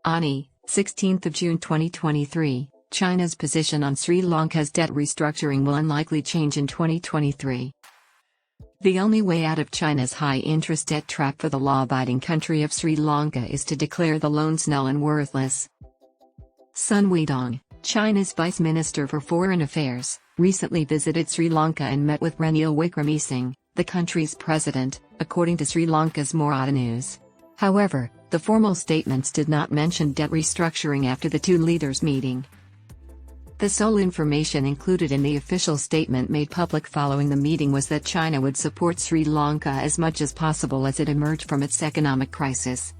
Ani, 16th of June 2023, China's position on Sri Lanka's debt restructuring will unlikely change in 2023. The only way out of China's high-interest debt trap for the law-abiding country of Sri Lanka is to declare the loans null and worthless. Sun Weidong, China's Vice Minister for Foreign Affairs, recently visited Sri Lanka and met with Ranil Wickremesinghe, the country's president, according to Sri Lanka's Mawrata news. However, the formal statements did not mention debt restructuring after the two leaders' meeting. The sole information included in the official statement made public following the meeting was that China would support Sri Lanka as much as possible as it emerged from its economic crisis.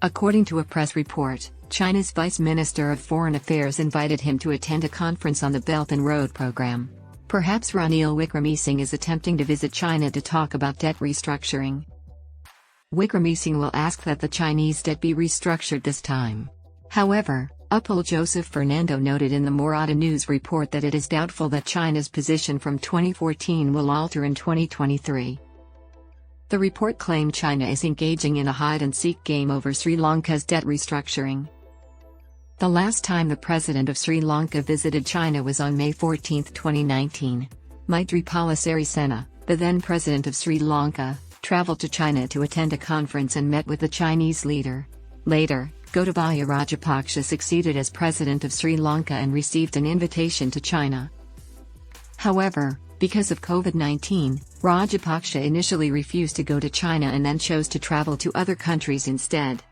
According to a press report, China's Vice Minister of Foreign Affairs invited him to attend a conference on the Belt and Road Program. Perhaps Ranil Wickremesinghe is attempting to visit China to talk about debt restructuring. Wickremesinghe will ask that the Chinese debt be restructured this time. However, Upul Joseph Fernando noted in the Mawrata news report that it is doubtful that China's position from 2014 will alter in 2023. The report claimed China is engaging in a hide-and-seek game over Sri Lanka's debt restructuring. The last time the president of Sri Lanka visited China was on May 14, 2019. Maithripala Sirisena, the then president of Sri Lanka, traveled to China to attend a conference and met with the Chinese leader. Later, Gotabaya Rajapaksa succeeded as president of Sri Lanka and received an invitation to China. However, because of COVID-19, Rajapaksa initially refused to go to China and then chose to travel to other countries instead.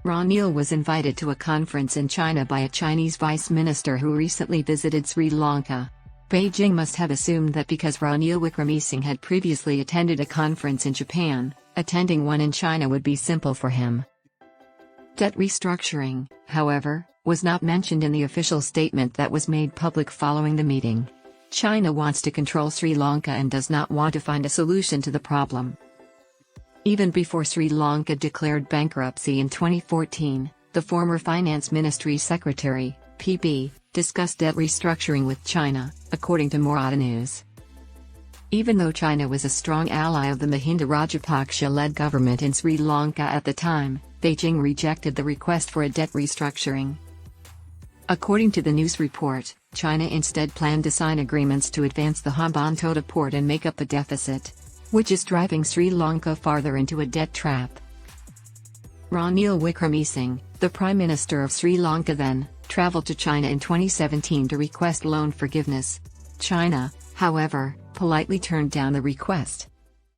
Ranil was invited to a conference in China by a Chinese vice minister who recently visited Sri Lanka. Beijing must have assumed that because Ranil Wickremesinghe had previously attended a conference in Japan, attending one in China would be simple for him. Debt restructuring, however, was not mentioned in the official statement that was made public following the meeting. China wants to control Sri Lanka and does not want to find a solution to the problem. Even before Sri Lanka declared bankruptcy in 2014, the former Finance Ministry Secretary, PB, discussed debt restructuring with China, according to Mawrata News. Even though China was a strong ally of the Mahinda Rajapaksa-led government in Sri Lanka at the time, Beijing rejected the request for a debt restructuring. According to the news report, China instead planned to sign agreements to advance the Hambantota port and make up the deficit, which is driving Sri Lanka farther into a debt trap. Ranil Wickremesinghe, the Prime Minister of Sri Lanka then, traveled to China in 2017 to request loan forgiveness. China, however, politely turned down the request.